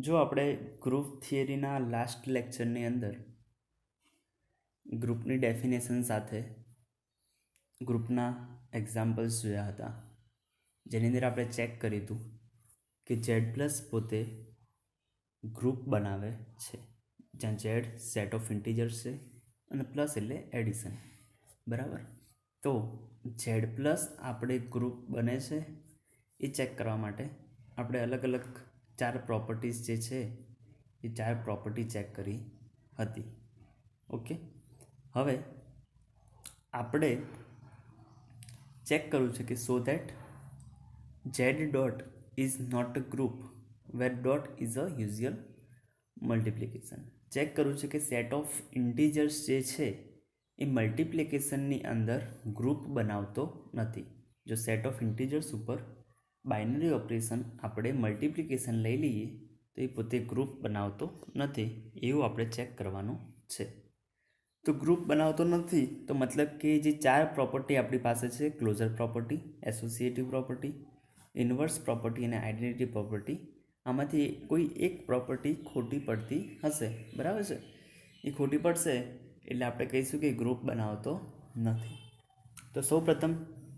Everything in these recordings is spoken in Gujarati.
જો આપણે ગ્રુપ થિયરીના લાસ્ટ લેક્ચરની અંદર ગ્રુપની ડેફિનેશન સાથે ગ્રુપના એક્ઝામ્પલ્સ જોયા હતા, જેની અંદર આપણે ચેક કર્યું હતું કે ઝેડ પ્લસ પોતે ગ્રુપ બનાવે છે, જ્યાં ઝેડ સેટ ઓફ ઇન્ટીજર્સ છે અને પ્લસ એટલે એડિશન. બરાબર. તો ઝેડ પ્લસ આપણે ગ્રુપ બને છે એ ચેક કરવા માટે આપણે અલગ અલગ 4 પ્રોપર્ટીઝ જે છે એ 4 પ્રોપર્ટી ચેક કરી હતી. ઓકે, હવે આપણે ચેક કરવું છે કે so that Z dot is not a group where dot is a usual multiplication. Check કરવું છે કે સેટ ઓફ ઇન્ટીજર્સ જે છે એ મલ્ટિપ્લિકેશનની અંદર ગ્રુપ બનાવતો નથી. જો સેટ ઓફ ઇન્ટીજર્સ ઉપર બાઇનરી ઓપરેશન આપણે મલ્ટિપ્લિકેશન લઈ લઈએ તો એ પોતે ગ્રુપ બનાવતો નથી, એવું આપણે ચેક કરવાનું છે. તો ગ્રુપ બનાવતો નથી તો મતલબ કે જે 4 પ્રોપર્ટી આપણી પાસે છે, closure property, associative property, inverse property અને આઇડેન્ટિટી પ્રોપર્ટી, આમાંથી કોઈ એક પ્રોપર્ટી ખોટી પડતી હશે. બરાબર છે. એ ખોટી પડશે એટલે આપણે કહીશું કે ગ્રુપ બનાવતો નથી. તો સૌ પ્રથમ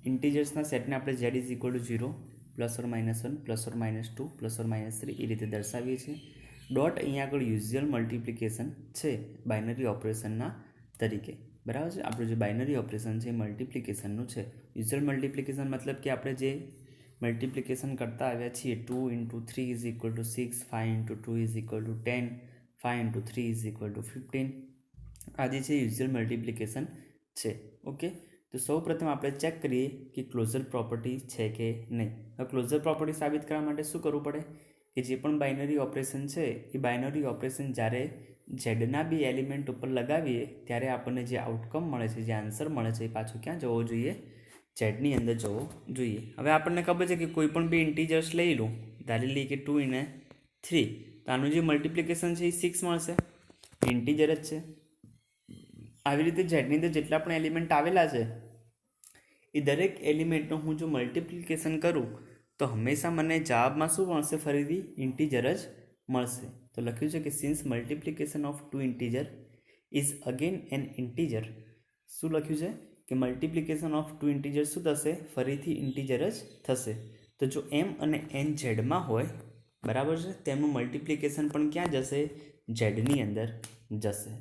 ઇન્ટીજર્સના સેટને આપણે Z is equal two 0, +or-1, +or-2, +or-3 એ રીતે દર્શાવીએ છીએ. ડોટ અહીંયા આગળ યુઝ્યુઅલ મલ્ટિપ્લિકેશન છે બાઇનરી ઓપરેશનના તરીકે. બરાબર છે. આપણું જે બાઇનરી ઓપરેશન છે એ મલ્ટિપ્લિકેશનનું છે. યુઝ્યુઅલ મલ્ટિપ્લિકેશન મતલબ કે આપણે જે મલ્ટિપ્લિકેશન કરતા આવ્યા છીએ 2 × 3 is equal two 6, 5 × 2 is equal two 10, 5 × 3 is equal two 15. આ જે છે યુઝ્યુઅલ મલ્ટિપ્લિકેશન છે. ઓકે, તો સૌ પ્રથમ આપણે ચેક કરીએ કે ક્લોઝર પ્રોપર્ટી છે કે નહીં. હવે ક્લોઝર પ્રોપર્ટી સાબિત કરવા માટે શું કરવું પડે કે જે પણ બાઇનરી ઓપરેશન છે એ બાઇનરી ઓપરેશન જ્યારે ઝેડના બી એલિમેન્ટ ઉપર લગાવીએ ત્યારે આપણને જે આઉટકમ મળે છે, જે આન્સર મળે છે એ પાછું ક્યાં જવો જોઈએ? ઝેડની અંદર જવો જોઈએ. હવે આપણને ખબર છે કે કોઈ પણ બે ઇન્ટીજર્સ લઈ લઉં, ધારી લઈએ કે 2 અને 3, તો આનું જે મલ્ટિપ્લિકેશન છે એ 6 મળશે, ઇન્ટીજર જ છે. આવી રીતે ઝેડની અંદર જેટલા પણ એલિમેન્ટ આવેલા છે એ દરેક એલિમેન્ટનું હું જો મલ્ટિપ્લિકેશન કરું તો હંમેશા મને જવાબમાં શું મળશે? ફરીથી ઇન્ટીજર જ મળશે. તો લખ્યું છે કે since multiplication of 2 integer is again an integer. શું લખ્યું છે કે મલ્ટિપ્લિકેશન ઓફ 2 ઇન્ટીજર શું થશે? ફરીથી ઇન્ટીજર જ થશે. તો જો એમ અને એન ઝેડમાં હોય, બરાબર છે, તેમનું મલ્ટિપ્લિકેશન પણ ક્યાં જશે? ઝેડની અંદર જશે.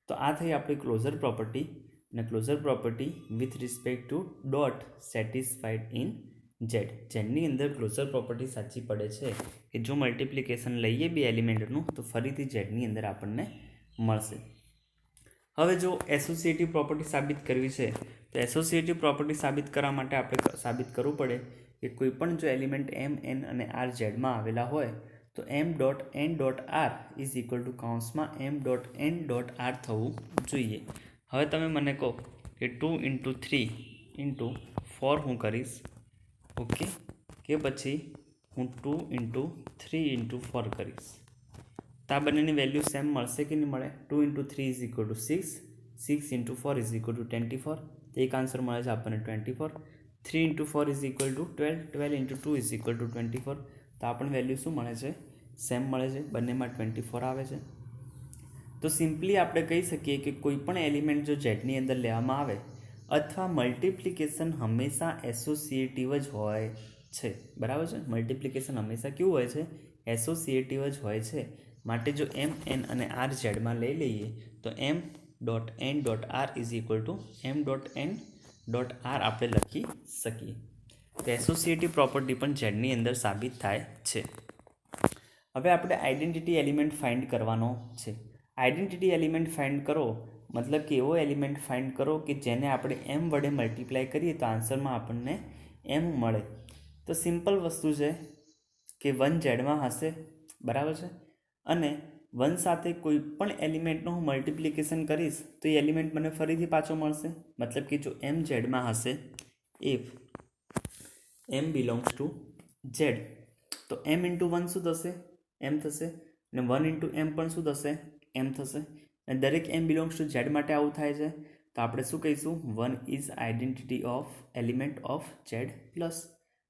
તો આ થઈ આપણી ક્લોઝર પ્રોપર્ટી. અને closure property with respect to dot satisfied in Z. ઝેડની અંદર ક્લોઝર પ્રોપર્ટી સાચી પડે છે કે જો મલ્ટિપ્લિકેશન લઈએ બે એલિમેન્ટનું તો ફરીથી ઝેડની અંદર આપણને મળશે. હવે જો એસોસિએટિવ પ્રોપર્ટી સાબિત કરવી છે તો એસોસિએટિવ પ્રોપર્ટી સાબિત કરવા માટે આપણે સાબિત કરવું પડે કે કોઈ પણ જો એલિમેન્ટ એમ, એન અને આર ઝેડમાં આવેલા હોય તો m.n.r ઇઝ ઇક્વલ ટુ કૌંસમાં m.n.r થવું જોઈએ. હવે તમે મને કહો કે 2 × 3 × 4 હું કરીશ, ઓકે, કે પછી હું 2 × 3 × 4 કરીશ, તો આ બંનેની વેલ્યુ સેમ મળશે કે નહીં મળે? 2 × 3 is equal two 6, 6 × 4 is equal two 24, તો એક આન્સર મળે છે આપણને 24. 3 × 4 is equal two 12, 12 × 2 is equal two 24, તો આપણને વેલ્યુ શું મળે છે? સેમ મળે છે, બંનેમાં 24 આવે છે. તો સિમ્પલી આપણે કહી શકીએ કે કોઈ પણ એલિમેન્ટ જો ઝેડની અંદર લેવામાં આવે અથવા મલ્ટિપ્લિકેશન હંમેશા એસોસિએટિવ જ હોય છે. બરાબર છે. મલ્ટિપ્લિકેશન હંમેશા કેવું હોય છે? એસોસિએટિવ જ હોય છે. માટે જો એમ, એન અને આર ઝેડમાં લઈ લઈએ તો m.n.r is equal two m.n.r આપણે લખી શકીએ. તો એસોસિએટિવ પ્રોપર્ટી પણ ઝેડની અંદર સાબિત થાય છે. હવે આપણે આઇડેન્ટિટી એલિમેન્ટ ફાઇન્ડ કરવાનો છે. આઇડેન્ટિટી એલિમેન્ટ ફાઇન્ડ કરો મતલબ કે એવો એલિમેન્ટ ફાઇન્ડ કરો કે જેને આપણે એમ વડે મલ્ટીપ્લાય કરીએ તો આન્સરમાં આપણને એમ મળે. તો સિમ્પલ વસ્તુ છે કે 1 ઝેડમાં હશે, બરાબર છે, અને 1 સાથે કોઈ પણ એલિમેન્ટનું હું મલ્ટિપ્લિકેશન કરીશ તો એ એલિમેન્ટ મને ફરીથી પાછો મળશે. મતલબ કે જો એમ ઝેડમાં હશે, if M belongs to Z, તો m × 1 શું થશે? એમ થશે. અને 1 × m પણ શું થશે? એમ થશે. અને દરેક m બિલોંગ્સ ટુ ઝેડ માટે આવું થાય છે તો આપણે શું કહીશું? 1 is identity of element of Z plus.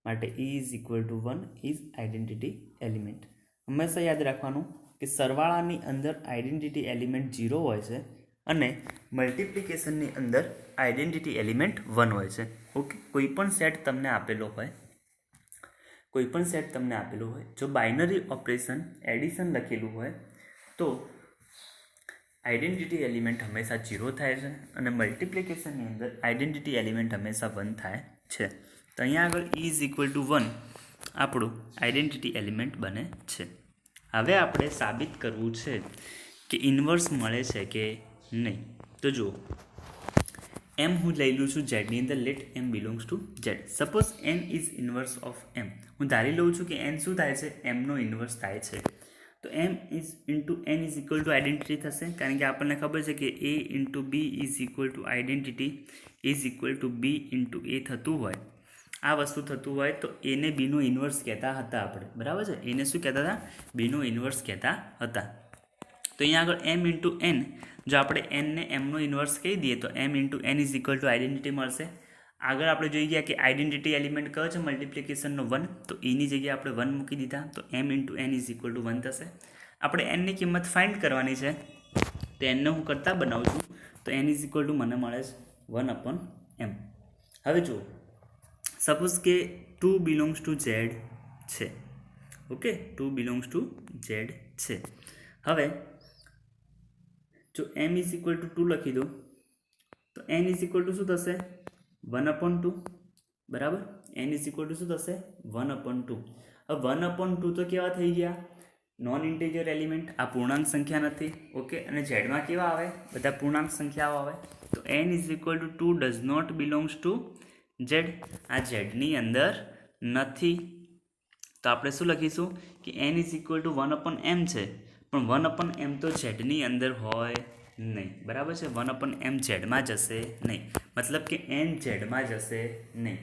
માટે e is equal to 1 is identity element. હંમેશા યાદ રાખવાનું કે સરવાળાની અંદર આઈડેન્ટિટી એલિમેન્ટ 0 હોય છે અને મલ્ટિપ્લિકેશનની અંદર આઈડેન્ટિટી એલિમેન્ટ 1 હોય છે. ઓકે, કોઈપણ સેટ તમને આપેલો હોય, જો બાઇનરી ઓપરેશન એડિશન લખેલું હોય તો આઈડેન્ટિટી એલિમેન્ટ હંમેશા 0 થાય છે અને મલ્ટિપ્લિકેશનની અંદર આઈડેન્ટિટી એલિમેન્ટ હંમેશા 1 થાય છે. તો અહીંયા આગળ E=1 આપણું આઈડેન્ટિટી એલિમેન્ટ બને છે. હવે આપણે સાબિત કરવું છે કે ઇન્વર્સ મળે છે કે નહીં. તો જુઓ, એમ હું લઈ લઉં છું ઝેડની અંદર, let M belongs to Z. Suppose N is inverse of M. હું ધારી લઉં છું કે એન શું થાય છે, એમનો ઇન્વર્સ થાય છે. તો M is into N is equal to identity થશે, કારણ કે આપણને ખબર છે કે A into B is equal to identity is equal to B into A થતું હોય, આ વસ્તુ થતું હોય તો એને બીનો ઇન્વર્સ કહેતા હતા આપણે, બરાબર છે. એને શું કહેતા હતા, બીનો ઇન્વર્સ કહેતા હતા. તો અહીંયા આગળ એમ ઇન્ટુ એન, જો આપણે એનને એમનો ઇન્વર્સ કહી દઈએ તો M into N is equal to identity મળશે. આગળ આપણે જોઈ ગયા કે આઈડેન્ટિટી એલિમેન્ટ કયો છે મલ્ટિપ્લિકેશનનો 1, તો એની જગ્યાએ આપણે 1 મૂકી દીધા, તો M into N is equal to 1 થશે. આપણે એનની કિંમત ફાઇન્ડ કરવાની છે, તો એનને હું કરતા બનાવું છું, તો એન ઇઝ ઇક્વલ ટુ મને મળે છે 1/m. હવે જુઓ, સપોઝ કે 2 બિલોંગ્સ ટુ ઝેડ છે. ઓકે, 2 બિલોંગ્સ ટુ ઝેડ છે. હવે જો m ઇઝ ઇક્વલ ટુ 2 લખી દો તો n ઇઝ ઇક્વલ ટુ શું થશે, 1/2, બરાબર. n ઇઝ ઇક્વલ ટુ શું થશે, 1/2. હવે 1/2 તો કેવા થઈ ગયા, નોન ઇન્ટિજર એલિમેન્ટ, આ પૂર્ણાંક સંખ્યા નથી. ઓકે, અને ઝેડમાં કેવા આવે, બધા પૂર્ણાંક સંખ્યાઓ આવે. તો n is equal to 2 does not belongs to Z, આ ઝેડની અંદર નથી. તો આપણે શું લખીશું કે n is equal two 1/m છે, પણ 1/m તો ઝેડની અંદર હોય નહીં, બરાબર છે. 1/m ઝેડમાં જશે નહીં, મતલબ કે n ઝેડમાં જશે નહીં.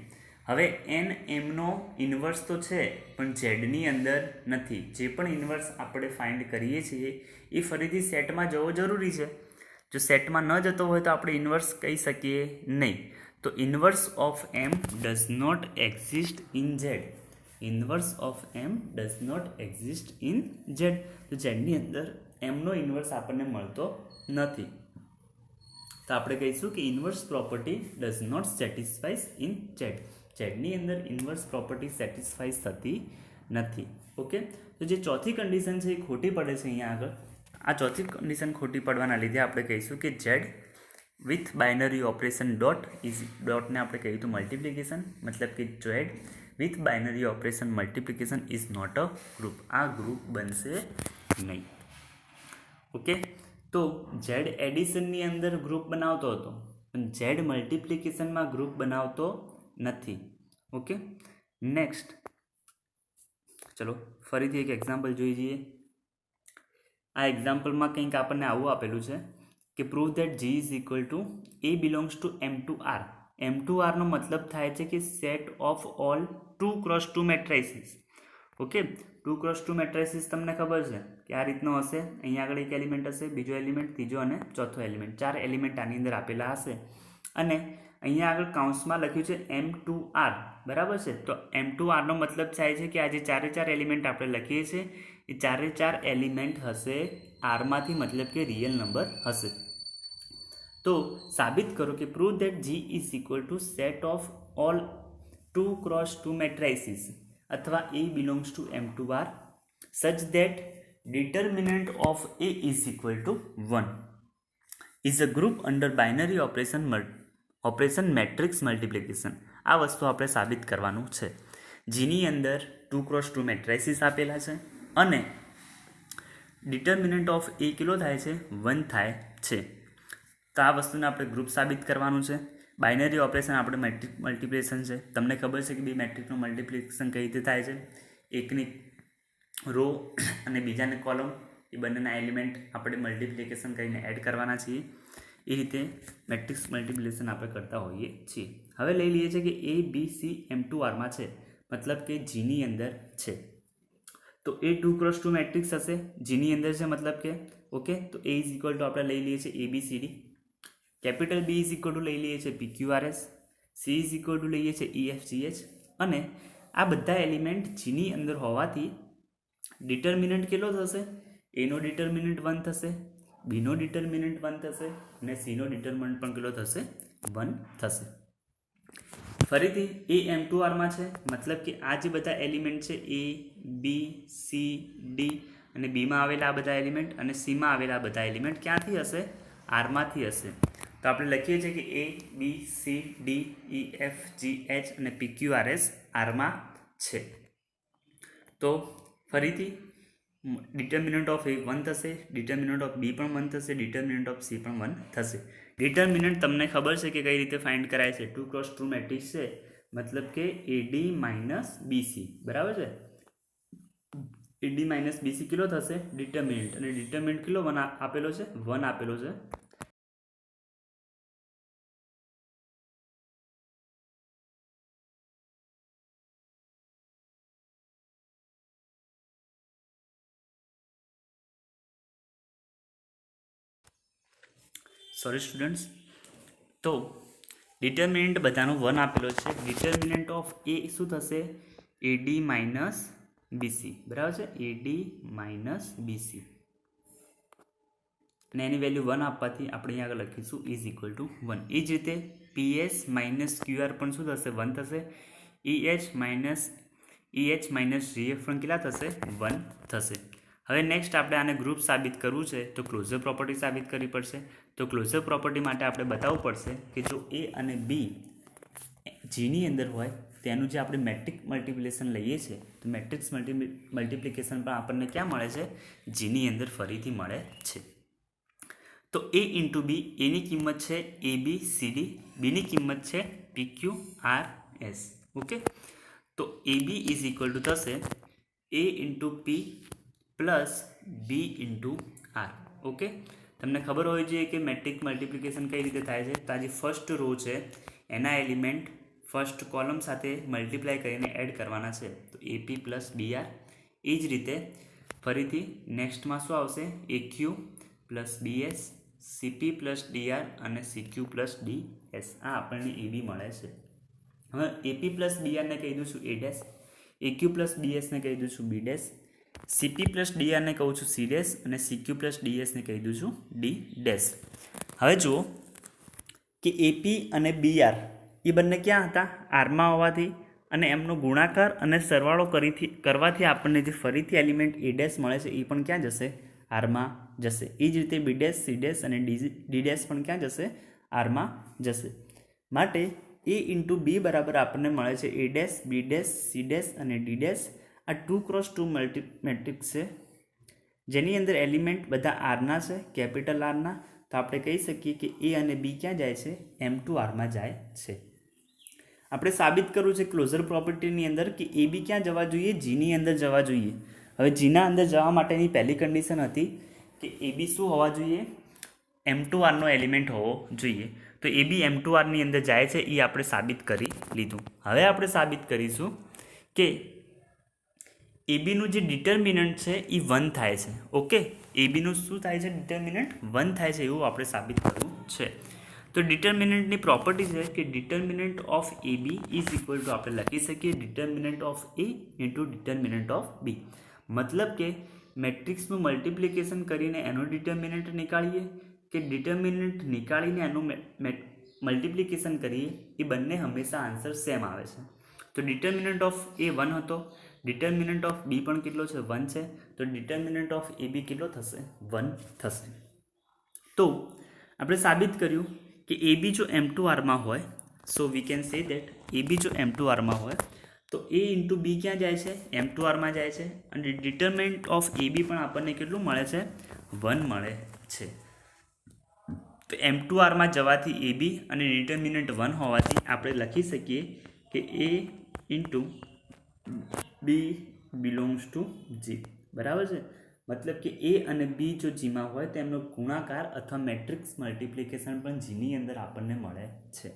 હવે n એમનો ઇન્વર્સ તો છે પણ ઝેડની અંદર નથી. જે પણ ઇન્વર્સ આપણે ફાઇન્ડ કરીએ છીએ એ ફરીથી સેટમાં જવો જરૂરી છે. જો સેટમાં ન જતો હોય તો આપણે ઇન્વર્સ કહી શકીએ નહીં. તો inverse of m does not exist in Z. Inverse of m does not exist in Z. તો ઝેડની અંદર એમનો ઇન્વર્સ આપણને મળતો નથી. તો આપણે કહીશું કે inverse property does not satisfies in Z. ઝેડની અંદર ઇન્વર્સ પ્રોપર્ટી સેટિસ્ફાઈઝ થતી નથી. ઓકે, તો જે ચોથી કન્ડિશન છે એ ખોટી પડે છે અહીંયા આગળ. આ ચોથી કન્ડિશન ખોટી પડવાના લીધે આપણે કહીશું કે ઝેડ વિથ બાઇનરી ઓપરેશન ડોટને આપણે કહ્યું હતું મલ્ટિપ્લિકેશન, મતલબ કે Z with binary operation multiplication is not a group. આ ગ્રુપ બનશે નહીં. ઓકે, તો ઝેડ એડિશનની અંદર ગ્રુપ બનાવતો હતો પણ ઝેડ મલ્ટિપ્લિકેશનમાં ગ્રુપ બનાવતો નથી. ઓકે, નેક્સ્ટ ચલો ફરીથી એક એક્ઝામ્પલ જોઈ જઈએ. આ એક્ઝામ્પલમાં કંઈક આપણને આવું આપેલું છે કે prove that G is equal two A belongs to M2R. M2R નો મતલબ થાય છે કે set of all 2x2 matrices. Okay, 2x2 matrices તમને ખબર છે કે આ રીતનો હશે. અહીંયા આગળ એક એલિમેન્ટ હશે, બીજો એલિમેન્ટ, ત્રીજો અને ચોથો એલિમેન્ટ, 4 એલિમેન્ટ આની અંદર આપેલા હશે. અને અહીંયા આગળ કાઉન્સમાં લખ્યું છે M2R, બરાબર છે. તો M2R નો મતલબ થાય છે કે આ જે 4 એલિમેન્ટ આપણે લખીએ છીએ એ 4 એલિમેન્ટ હશે આરમાંથી, મતલબ કે રિયલ નંબર હશે. તો સાબિત કરો કે prove that G is equal two set of all 2x2 matrices અથવા A બિલોંગ્સ ટુ M2R સચ that determinant of A is equal to 1 is a group under binary operation matrix multiplication. આ વસ્તુ આપણે સાબિત કરવાનું છે. જીની અંદર 2x2 મેટ્રિસીસ આપેલા છે અને ડિટર્મિનન્ટ ઓફ A કેટલો થાય છે, 1 થાય છે. તો આ વસ્તુને આપણે ગ્રુપ સાબિત કરવાનું છે. બાઇનરી ઓપરેશન આપણે મેટ્રિક મલ્ટિપ્લિકેશન છે. તમને ખબર છે કે બે મેટ્રિકનું મલ્ટિપ્લિકેશન કઈ રીતે થાય છે, એકની રો અને બીજાને કોલમ, એ બંનેના એલિમેન્ટ આપણે મલ્ટિપ્લિકેશન કરીને એડ કરવાના છીએ. એ રીતે મેટ્રિક્સ મલ્ટિપ્લિકેશન આપણે કરતા હોઈએ છીએ. હવે લઈ લઈએ છીએ કે ABC M2Rમાં છે, મતલબ કે Gની અંદર છે. તો એ 2x2 મેટ્રિક્સ હશે, Gની અંદર છે મતલબ કે. ઓકે, તો A ઇઝ ઇક્વલ ટુ આપણે લઈ લઈએ છીએ ABCD, capital B is equal two લઈ લઈએ છીએ PQRS, C is equal two લઈએ છીએ EFGH. અને આ બધા એલિમેન્ટ Gની અંદર હોવાથી ડિટર્મિનન્ટ કેટલો થશે? એનો ડિટર્મિનન્ટ 1 થશે, બીનો ડિટર્મિનન્ટ 1 થશે અને સીનો ડિટર્મિનન્ટ પણ કેટલો થશે? 1 થશે. ફરીથી એ M2R છે, મતલબ કે આ જે બધા એલિમેન્ટ છે એ બી સી ડી અને બીમાં આવેલા આ બધા એલિમેન્ટ અને સીમાં આવેલા આ બધા એલિમેન્ટ ક્યાંથી હશે? આરમાંથી હશે. તો આપણે લખીએ છીએ કે A B C D E F G H અને પી ક્યુ આર એસ આરમાં છે. તો ફરીથી ડિટર્મિનન્ટ ઓફ એ 1 થશે, ડિટર્મિનન્ટ ઓફ બી પણ 1 થશે, ડિટર્મિનન્ટ ઓફ સી પણ 1 થશે. ડિટર્મિનન્ટ તમને ખબર છે કે કઈ રીતે ફાઇન્ડ કરાય છે? 2x2 મેટ્રિક્સ છે, મતલબ કે એડી માઇનસ બીસી, બરાબર છે. એડી માઇનસ બીસી કેટલો થશે? ડિટર્મિનન્ટ, અને ડિટર્મિનન્ટ કેટલો 1 આપેલો છે? 1 આપેલો છે. સોરી સ્ટુડન્ટ્સ, તો ડિટર્મિનન્ટ બધાનો 1 આપેલો છે. ડિટર્મિનન્ટ ઓફ એ શું થશે? એડી માઇનસ બીસી, બરાબર છે. એડી માઇનસ બીસી અને એની વેલ્યુ 1 આપવાથી આપણે અહીંયા આગળ લખીશું ઇઝ ઇક્વલ ટુ 1. એ જ રીતે પીએસ માઇનસ ક્યુઆર પણ શું થશે? 1 થશે. ઈએચ માઇનસ જીએફ પણ કેટલા થશે? 1 થશે. હવે નેક્સ્ટ આપણે આને ગ્રુપ સાબિત કરવું છે તો ક્લોઝર પ્રોપર્ટી સાબિત કરવી પડશે. તો ક્લોઝર પ્રોપર્ટી માટે આપણે બતાવવું પડશે કે જો એ અને બી જીની અંદર હોય તેનું જે આપણે મેટ્રિક મલ્ટિપ્લિકેશન લઈએ છીએ તો મેટ્રિક્સ મલ્ટિપ્લિકેશન પણ આપણને ક્યાં મળે છે? જીની અંદર ફરીથી મળે છે. તો એ ઇન્ટુ બી, એની કિંમત છે એ બી સી ડી, બીની કિંમત છે પી ક્યુ આર એસ. ઓકે, તો એ બી ઇઝ ઇક્વલ ટુ થશે એ ઇન્ટુ પી પ્લસ બી ઇન્ટુ આર. ઓકે, તમને ખબર હોવી જોઈએ કે મેટ્રિક મલ્ટિપ્લિકેશન કઈ રીતે થાય છે. તો આ જે ફર્સ્ટ રો છે એના એલિમેન્ટ ફર્સ્ટ કોલમ સાથે મલ્ટીપ્લાય કરીને એડ કરવાના છે. તો એપી પ્લસ બી આર. એ જ રીતે ફરીથી નેક્સ્ટમાં શું આવશે? A Q plus B S, C P plus D R અને સીક્યુ પ્લસ ડીએસ. આ આપણને એ બી મળે છે. હવે એપી પ્લસ બીઆરને કહી દઉં છું એ ડેશ, એક્યુ પ્લસ બીએસને કહી દઉં છું બી ડેશ, સીપી પ્લસ ડીઆરને કહું છું સી ડેશ અને સીક્યુ પ્લસ ડીએસને કહી દઉં છું ડી ડેશ. હવે જુઓ કે એપી અને બીઆર એ બંને ક્યાં હતા? આરમાં હોવાથી અને એમનો ગુણાકાર અને સરવાળો કરવાથી આપણને જે ફરીથી એલિમેન્ટ એ ડેશ મળે છે એ પણ ક્યાં જશે? આરમાં જશે. એ જ રીતે બી ડેશ, સી ડેશ અને ડી ડેશ પણ ક્યાં જશે? આરમાં જશે. માટે એ ઇન્ટુ બી બરાબર આપણને મળે છે A dash, B dash, C dash અને ડી ડેશ. આ 2x2 મેટ્રિક્સ છે જેની અંદર એલિમેન્ટ બધા આરના છે, કેપિટલ આરના. તો આપણે કહી શકીએ કે એ અને બી ક્યાં જાય છે? M2R જાય છે. આપણે સાબિત કરવું છે ક્લોઝર પ્રોપર્ટીની અંદર કે એ બી ક્યાં જવા જોઈએ? જીની અંદર જવા જોઈએ. હવે જીના અંદર જવા માટેની પહેલી કન્ડિશન હતી કે એ બી શું હોવા જોઈએ? M2R એલિમેન્ટ હોવો જોઈએ. તો એ બી M2R અંદર જાય છે એ આપણે સાબિત કરી લીધું. હવે આપણે સાબિત કરીશું કે એબીનું જે ડિટર્મિનન્ટ છે એ 1 થાય છે. ઓકે, એબીનું શું થાય છે? ડિટર્મિનન્ટ 1 થાય છે એવું આપણે સાબિત કરવું છે. તો ડિટર્મિનન્ટની પ્રોપર્ટી છે કે determinant of A B is equal to આપણે લખી શકીએ determinant of A into determinant of B. મતલબ કે મેટ્રિક્સનું મલ્ટિપ્લિકેશન કરીને એનો ડિટર્મિનન્ટ નીકાળીએ કે ડિટર્મિનન્ટ નીકાળીને એનું મલ્ટિપ્લિકેશન કરીએ, એ બંને હંમેશા આન્સર સેમ આવે છે. તો ડિટર્મિનન્ટ ઓફ એ 1 હતો, ડિટર્મિનન્ટ ઓફ બી પણ કેટલો છે? 1 છે. તો ડિટર્મિનન્ટ ઓફ એ બી કેટલો થશે? 1 થશે. તો આપણે સાબિત કર્યું કે એ બી જો M2Rમાં હોય, સો વી કેન સે દેટ એ બી જો M2Rમાં હોય તો એ ઇન્ટુ બી ક્યાં જાય છે? M2Rમાં જાય છે. અને ડિટર્મિનન્ટ ઓફ એ બી પણ આપણને કેટલું મળે છે? 1 મળે છે. તો M2Rમાં જવાથી એ બી અને ડિટર્મિનન્ટ 1 હોવાથી આપણે લખી શકીએ કે A into B belongs two G. બરાબર છે. મતલબ કે એ અને બી જો જીમાં હોય તો એમનો ગુણાકાર અથવા મેટ્રિક્સ મલ્ટિપ્લિકેશન પણ જીની અંદર આપણને મળે છે.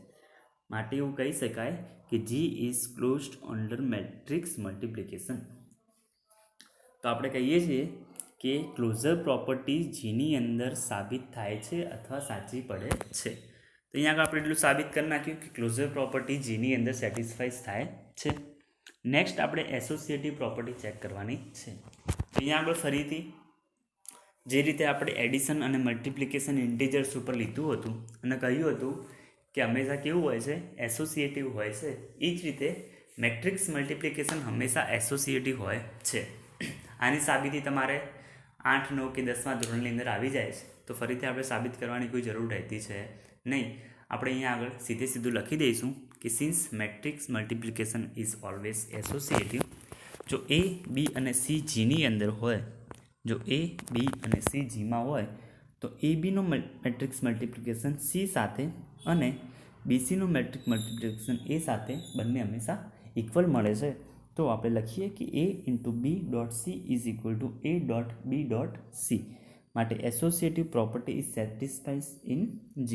માટે એવું કહી શકાય કે G is closed under matrix multiplication. તો આપણે કહીએ છીએ કે ક્લોઝર પ્રોપર્ટી જીની અંદર સાબિત થાય છે અથવા સાચી પડે છે. તો અહીંયા આગળ આપણે એટલું સાબિત કરી નાખ્યું કે ક્લોઝર પ્રોપર્ટી જીની અંદર સેટિસ્ફાઈઝ થાય છે. નેક્સ્ટ આપણે એસોસિએટિવ પ્રોપર્ટી ચેક કરવાની છે. અહીંયા આગળ ફરીથી જે રીતે આપણે એડિશન અને મલ્ટિપ્લિકેશન ઇન્ટીજર્સ ઉપર લીધું હતું અને કહ્યું હતું કે હંમેશા કેવું હોય છે, એસોસિએટિવ હોય છે, એ જ રીતે મેટ્રિક્સ મલ્ટિપ્લિકેશન હંમેશા એસોસિએટિવ હોય છે. આની સાબિતી તમારે 8, 9 કે 10મા ધોરણની અંદર આવી જાય છે, તો ફરીથી આપણે સાબિત કરવાની કોઈ જરૂર રહેતી છે નહીં. આપણે અહીંયા આગળ સીધું લખી દઈશું કે since matrix multiplication is always associative, જો A, B અને C Gની અંદર હોય, જો A, B અને C Gમાં હોય તો ABનો મેટ્રિક્સ મલ્ટિપ્લિકેશન C સાથે અને BCનો મેટ્રિક્સ મલ્ટિપ્લિકેશન A સાથે બંને હંમેશા ઇક્વલ મળે છે. તો આપણે લખીએ કે A × B dot C is equal two A dot B dot C. માટે associative property is satisfied in G.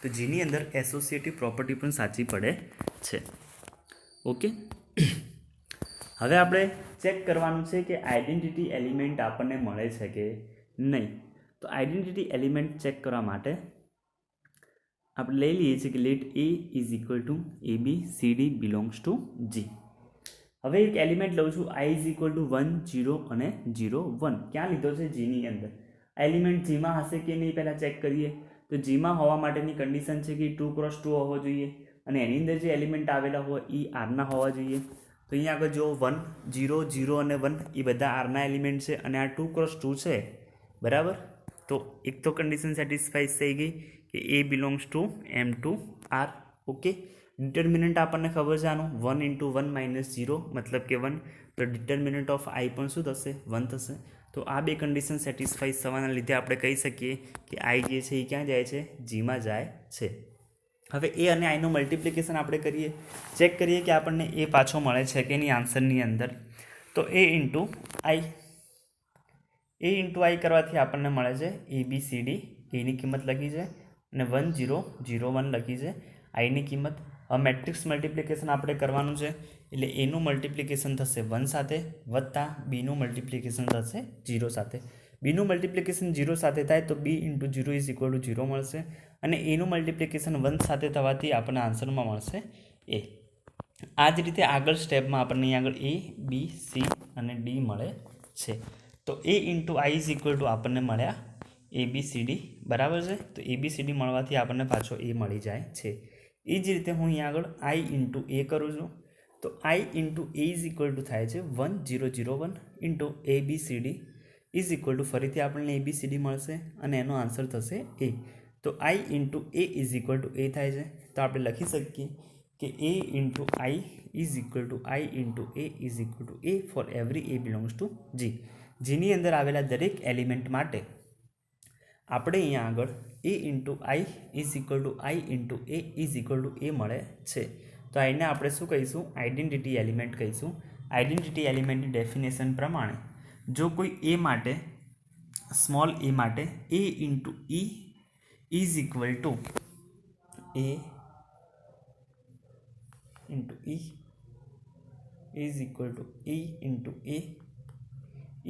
તો Gની અંદર એસોસિએટિવ પ્રોપર્ટી પણ સાચી પડે છે. ઓકે, હવે આપણે ચેક કરવાનું છે કે આઈડેન્ટિટી એલિમેન્ટ આપણને મળે છે કે નહીં. તો આઈડેન્ટિટી એલિમેન્ટ ચેક કરવા માટે આપણે લઈ લઈએ છીએ કે let A is equal to ABCD belongs to G. હવે એક એલિમેન્ટ લઉં છું I ઇઝ ઇક્વલ ટુ 1, 0 અને 0, 1. ક્યાં લીધો છે? Gની અંદર. આ એલિમેન્ટ Gમાં હશે કે નહીં પહેલાં ચેક કરીએ. તો Gમાં હોવા માટેની કન્ડિશન છે કે 2x2 હોવો જોઈએ અને એની અંદર જે એલિમેન્ટ આવેલા હોય એ Rના હોવા જોઈએ. તો અહીંયા આગળ જો 1, 0, 0 અને 1 એ બધા Rના એલિમેન્ટ છે અને આ 2x2 છે, બરાબર. તો એક તો કન્ડિશન સેટિસ્ફાઈડ થઈ ગઈ કે A belongs to M2 R. Okay, determinant આપણને ખબર છે આનું 1 × 1 - 0 મતલબ કે 1. તો ડિટર્મિનન્ટ ઓફ I પણ શું થશે? 1 થશે. તો આ બે કન્ડિશન સેટિસ્ફાઈ થવાના લીધે આપણે કહી શકીએ કે I જે છે એ ક્યાં જાય છે? Gમાં જાય છે. હવે A અને Iનું મલ્ટિપ્લિકેશન આપણે કરીએ, ચેક કરીએ કે આપણને A પાછો મળે છે કે નહીં આન્સરની અંદર. તો A × I કરવાથી આપણને મળે છે ABCD. Aની કિંમત લખી છે અને 1, 0, 0, 1 લખી છે. Iની કિંમત. હવે મેટ્રિક્સ મલ્ટિપ્લિકેશન આપણે કરવાનું છે એટલે Aનું મલ્ટિપ્લિકેશન થશે 1 સાથે વત્તા Bનું મલ્ટિપ્લિકેશન થશે 0 સાથે. Bનું મલ્ટિપ્લિકેશન 0 સાથે થાય તો B × 0 ઇઝ ઇક્વલ ટુ 0 મળશે અને Aનું મલ્ટિપ્લિકેશન 1 સાથે થવાથી આપણને આન્સરમાં મળશે A. આ જ રીતે આગળ સ્ટેપમાં આપણને અહીં આગળ A, B, C અને D મળે છે. તો A × I is equal two આપણને મળ્યા ABCD, બરાબર છે. તો ABCD મળવાથી આપણને પાછો A મળી જાય છે. એ જ રીતે હું અહીંયા આગળ I × A કરું છું. તો I × A is equal two થાય છે 1, 0, 0, 1 × ABCD ઇઝ ઇક્વલ ટુ ફરીથી આપણને ABCD મળશે અને એનો આન્સર થશે A. તો I × A is equal two A થાય છે. તો આપણે લખી શકીએ કે A × I is equal two I × A is equal two A for every A belongs to G. Gની અંદર આવેલા દરેક એલિમેન્ટ માટે આપણે અહીંયા આગળ A × I is equal two I × A is equal two A મળે છે. તો આને આપણે શું કહીશું? આઈડેન્ટિટી એલિમેન્ટ કહીશું. આઈડેન્ટિટી એલિમેન્ટની ડેફિનેશન પ્રમાણે જો કોઈ A માટે, સ્મોલ a માટે A × E is equal two A × E is equal two E × A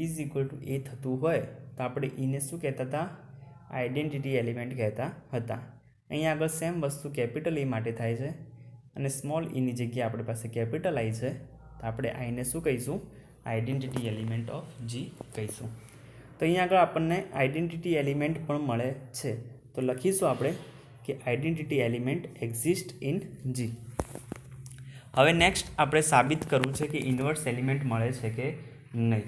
is equal two A થતું હોય તો આપણે એને શું કહેતા હતા? આઈડેન્ટિટી એલિમેન્ટ કહેતા હતા. અહીંયા આગળ સેમ વસ્તુ કેપિટલ A માટે થાય છે અને સ્મોલ એની જગ્યાએ આપણી પાસે કેપિટલ I છે, તો આપણે આને શું કહીશું? આઈડેન્ટિટી એલિમેન્ટ ઓફ G કહીશું. તો અહીંયા આગળ આપણને આઈડેન્ટિટી એલિમેન્ટ પણ મળે છે. તો લખીશું આપણે કે identity element exist in G. હવે નેક્સ્ટ આપણે સાબિત કરવું છે કે ઇન્વર્સ એલિમેન્ટ મળે છે કે નહીં.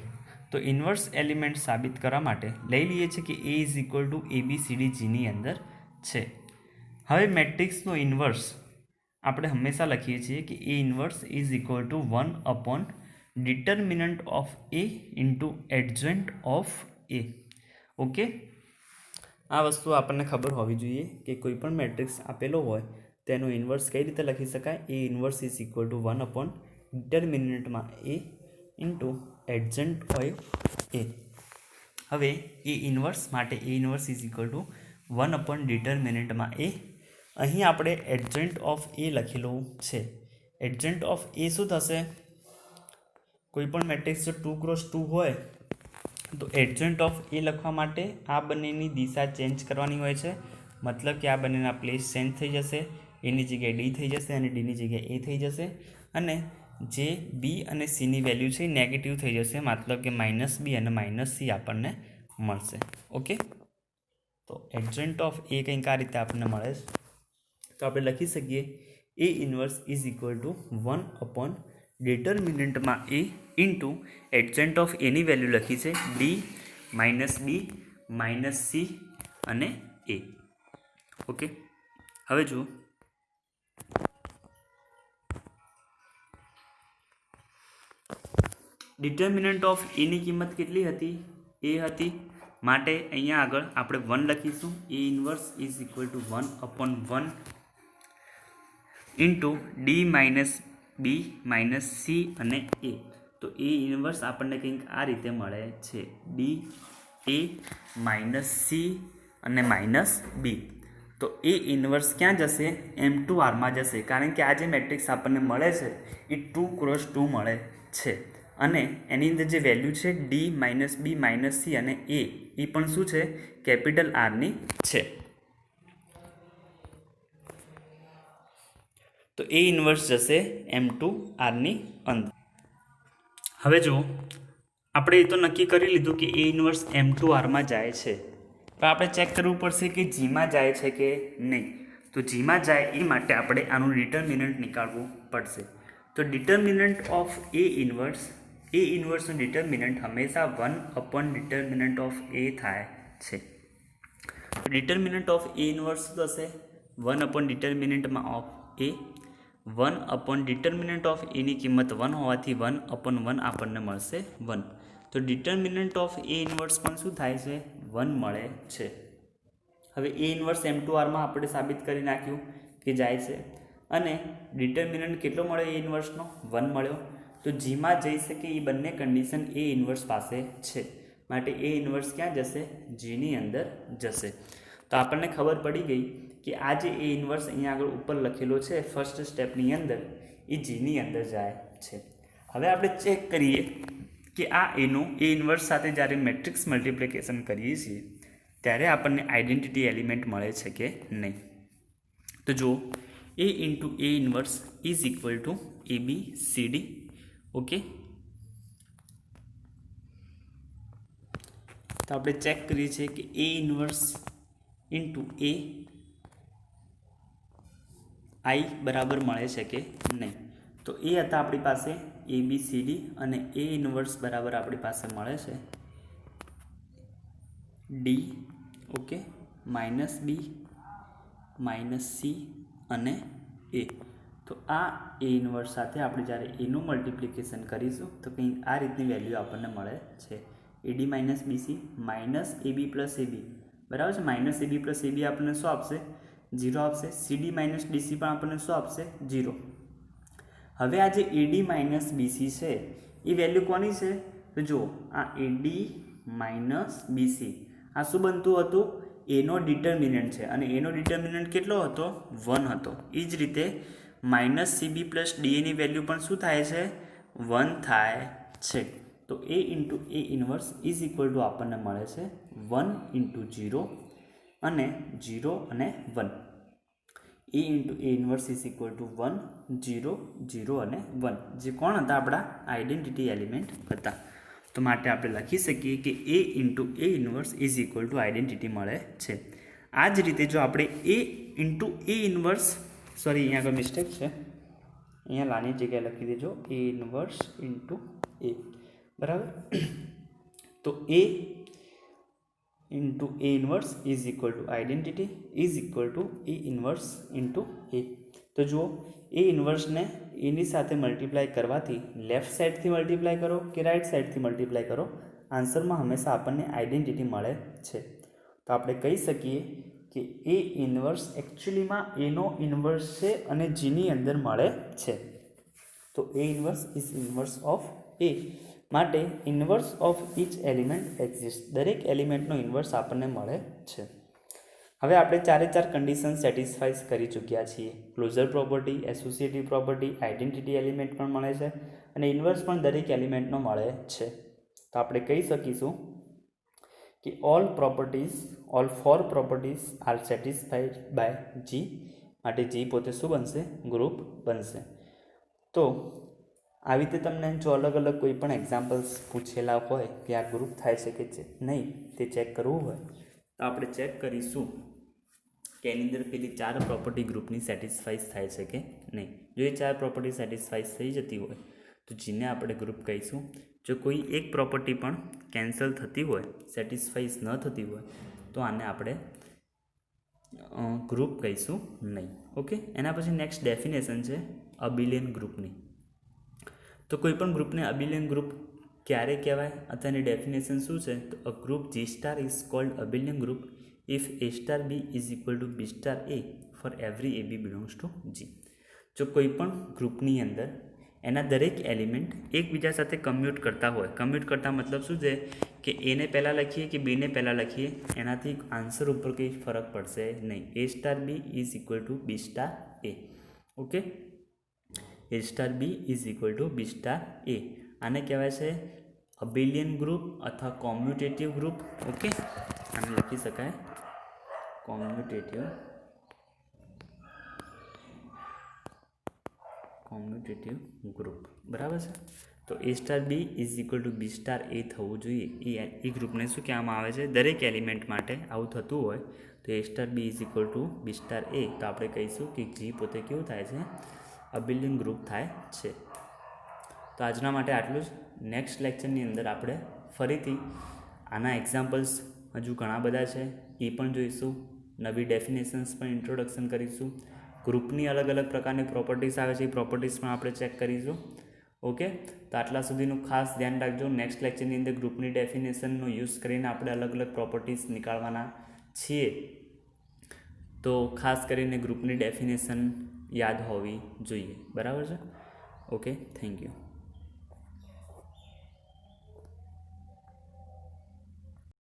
તો ઇન્વર્સ એલિમેન્ટ સાબિત કરવા માટે લઈ લઈએ છીએ કે A is equal to ABCD Gની અંદર છે. હવે મેટ્રિક્સનો ઇન્વર્સ આપણે હંમેશા લખીએ છીએ કે A inverse is equal to 1 / determinant of A × adjoint of A. Okay, આ વસ્તુ આપણને ખબર હોવી જોઈએ કે કોઈ પણ મેટ્રિક્સ આપેલો હોય તેનું ઇન્વર્સ કઈ રીતે લખી શકાય? A inverse is equal to 1 / ડિટર્મિનન્ટમાં A × એડજન્ટ ઓફ A. હવે A ઇન્વર્સ માટે A inverse is equal to 1 / ડિટર્મિનન્ટમાં A. અહીં આપણે એડજન્ટ ઓફ A લખેલું છે. એડજન્ટ ઓફ A શું થશે? કોઈ પણ મેટ્રિક્સ જો 2x2 હોય તો એડજન્ટ ઓફ A લખવા માટે આ બંનેની દિશા ચેન્જ કરવાની હોય છે. મતલબ કે આ બંનેના પ્લેસ ચેન્જ થઈ જશે. એની જગ્યાએ D થઈ જશે અને Dની જગ્યાએ A થઈ જશે. અને જે બી અને સીની વેલ્યુ છે એ નેગેટિવ થઈ જશે, મતલબ કે -b અને -c આપણને મળશે. ઓકે, તો એડજન્ટ ઓફ એ કંઈક આ રીતે આપણને મળે છે. તો આપણે લખી શકીએ A inverse is equal to 1 ડિટર્મિનન્ટમાં A ઇન્ટુ એડજન્ટ ઓફ એની વેલ્યુ લખી છે D -b -c અને A. ઓકે, હવે જુઓ ડિટર્મિનન્ટ ઓફ એની કિંમત કેટલી હતી? એ હતી, માટે અહીંયા આગળ આપણે 1 લખીશું. A inverse is equal two 1/1 into D -b -c અને A. તો A ઇન્વર્સ આપણને કંઈક આ રીતે મળે છે, D A -c અને -b. તો A ઇન્વર્સ ક્યાં જશે? M2R માં જશે, કારણ કે આ જે મેટ્રિક્સ આપણને મળે છે એ 2x2 મળે છે અને એની અંદર જે વેલ્યુ છે D -b -c અને A એ પણ શું છે? કેપિટલ Rની છે. તો A ઇન્વર્સ જશે M2R ની અંદર. હવે જુઓ, આપણે એ તો નક્કી કરી લીધું કે A ઇન્વર્સ M2R માં જાય છે, પણ આપણે ચેક કરવું પડશે કે Gમાં જાય છે કે નહીં. તો Gમાં જાય એ માટે આપણે આનું ડિટર્મિનન્ટ નીકાળવું પડશે. તો ડિટર્મિનન્ટ ઓફ A ઇન્વર્સનું ડિટર્મિનન્ટ હંમેશા 1/ડિટર્મિનન્ટ ઓફ A થાય છે. ડિટર્મિનન્ટ ઓફ A ઇન્વર્સ શું થશે? 1/ડિટર્મિનન્ટમાં ઓફ A, 1/ડિટર્મિનન્ટ ઓફ એની કિંમત 1 હોવાથી 1/1 આપણને મળશે 1. તો ડિટર્મિનન્ટ ઓફ A ઇન્વર્સ પણ શું થાય છે? 1 મળે છે. હવે A ઇન્વર્સ M2R માં આપણે સાબિત કરી નાખ્યું કે જાય છે અને ડિટર્મિનન્ટ કેટલો મળ્યો? A ઇન્વર્સનો 1 મળ્યો. તો Gમાં જઈ શકે એ બંને કન્ડિશન A ઇન્વર્સ પાસે છે, માટે A ઇન્વર્સ ક્યાં જશે? Gની અંદર જશે. તો આપણને ખબર પડી ગઈ કે આ જે A ઇન્વર્સ અહીંયા આગળ ઉપર લખેલો છે ફર્સ્ટ સ્ટેપની અંદર, એ Gની અંદર જાય છે. હવે આપણે ચેક કરીએ કે આ એનું A ઇન્વર્સ સાથે જ્યારે મેટ્રિક્સ મલ્ટિપ્લિકેશન કરીએ છીએ ત્યારે આપણને આઈડેન્ટિટી એલિમેન્ટ મળે છે કે નહીં. તો જુઓ, A into A inverse is equal to ABCD. Okay, તો આપણે ચેક કરીએ છીએ કે A ઇન્વર્સ ઇન્ટુ AI બરાબર મળે છે કે નહીં. તો એ હતા આપણી પાસે ABCD અને A ઇન્વર્સ બરાબર આપણી પાસે મળે છે D, ઓકે, -b -c અને A. તો આ A ઇન્વર્સ સાથે આપણે જ્યારે એનું મલ્ટિપ્લિકેશન કરીશું તો કંઈક આ રીતની વેલ્યુ આપણને મળે છે, AD - BC -AB + AB બરાબર છે. -AB + AB આપણને શું આપશે? 0 આપશે. CD - DC પણ આપણને શું આપશે? 0. હવે આ જે AD - BC છે એ વેલ્યુ કોની છે? તો જુઓ, આ AD - BC આ શું બનતું હતું? એનો ડિટર્મિનન્ટ છે અને એનો ડિટર્મિનન્ટ કેટલો હતો? 1 હતો. એ જ રીતે -CB + DA ની વેલ્યુ પણ શું થાય છે? 1 થાય છે. તો A into A inverse is equal two આપણને મળે છે 1 ઇન્ટુ 0 અને 0 અને 1. A into A inverse is equal to 1 0 0 અને 1, જે કોણ હતા? આપણા આઈડેન્ટિટી એલિમેન્ટ હતા. તો માટે આપણે લખી શકીએ કે A into A inverse is equal to identity મળે છે. આ જ રીતે જો આપણે A into A inverse, sorry અહીંયા આગળ મિસ્ટેક છે, અહીંયા લાની જગ્યાએ લખી દેજો A ઇન્વર્સ ઇન્ટુ A, બરાબર. તો A into A inverse is equal to identity is equal two A inverse into A. તો જુઓ, A ઇન્વર્સને એની સાથે મલ્ટીપ્લાય કરવાથી લેફ્ટ સાઈડથી મલ્ટીપ્લાય કરો કે રાઈટ સાઈડથી મલ્ટીપ્લાય કરો, આન્સરમાં હંમેશા આપણને આઈડેન્ટિટી મળે છે. તો આપણે કહી શકીએ કે A ઇન્વર્સ એકચ્યુઅલીમાં એનો ઇન્વર્સ છે અને Gની અંદર મળે છે. તો A inverse is inverse of A, માટે inverse of each element exist, દરેક એલિમેન્ટનો ઇન્વર્સ આપણને મળે છે. હવે આપણે 4 કન્ડિશન સેટિસ્ફાઈસ કરી ચૂક્યા છીએ. Closure property, associative property, identity element પણ મળે છે અને ઇન્વર્સ પણ દરેક એલિમેન્ટનો મળે છે. તો આપણે કહી શકીશું કે all 4 properties are satisfied by G, માટે G પોતે શું બનશે? ગ્રુપ બનશે. તો આવી રીતે તમને જો અલગ અલગ કોઈ પણ એક્ઝામ્પલ્સ પૂછેલા હોય કે આ ગ્રુપ થાય છે કે નહીં તે ચેક કરવું હોય તો આપણે ચેક કરીશું કે એની અંદર પેલી 4 પ્રોપર્ટી ગ્રુપની સેટિસ્ફાઈસ થાય છે કે નહીં. જો એ 4 પ્રોપર્ટી સેટિસ્ફાઈસ થઈ જતી હોય તો જેને આપણે ગ્રુપ કહીશું. જો કોઈ એક પ્રોપર્ટી પણ કેન્સલ થતી હોય, સેટિસ્ફાઈસ ન થતી હોય તો આને આપણે ગ્રુપ કહીશું નહીં. ઓકે, એના પછી નેક્સ્ટ ડેફિનેશન છે અબિલિયન ગ્રુપની. તો કોઈ પણ ગ્રુપને અબિલિયન ગ્રુપ ક્યારે કહેવાય અથવા એની ડેફિનેશન શું છે? તો a group G star is called abelian group if A star B is equal to B star A for every AB belongs to G. જો કોઈ પણ ગ્રુપની અંદર એના દરેક એલિમેન્ટ એકબીજા સાથે કમ્યુટ કરતા હોય, કમ્યુટ કરતા મતલબ શું છે કે એને પહેલાં લખીએ કે બીને પહેલાં લખીએ એનાથી આન્સર ઉપર કંઈ ફરક પડશે નહીં. A star B is equal to B star A. Okay, A star B is equal to B star A. આને કહેવાય છે અબિલિયન ગ્રુપ અથવા કોમ્યુટેટિવ ગ્રુપ. ઓકે, આને લખી શકાય કોમ્યુટેટિવ ગ્રુપ. બરાબર છે. તો A star B is equal to B star A થવું જોઈએ. એ ગ્રુપને શું કહેવામાં આવે છે? દરેક એલિમેન્ટ માટે આવું થતું હોય તો A star B is equal to B star A તો આપણે કહીશું કે G પોતે કેવું થાય છે? અબિલિયન ગ્રુપ થાય છે. તો આજના માટે આટલું જ. નેક્સ્ટ લેક્ચરની અંદર આપણે ફરીથી આના એક્ઝામ્પલ્સ હજુ ઘણા બધા છે એ પણ જોઈશું. નવી ડેફિનેશન્સ પણ ઇન્ટ્રોડક્શન કરીશું. ગ્રુપની અલગ અલગ પ્રકારની પ્રોપર્ટીઝ આવે છે એ પ્રોપર્ટીઝ પણ આપણે ચેક કરીશું. ઓકે, તો આટલા સુધીનું ખાસ ધ્યાન રાખજો. નેક્સ્ટ લેક્ચરની અંદર ગ્રુપની ડેફિનેશનનો યુઝ કરીને આપણે અલગ અલગ પ્રોપર્ટીઝ નીકાળવાના છીએ. તો ખાસ કરીને ગ્રુપની ડેફિનેશન યાદ હોવી જોઈએ. બરાબર છે. Okay, thank you.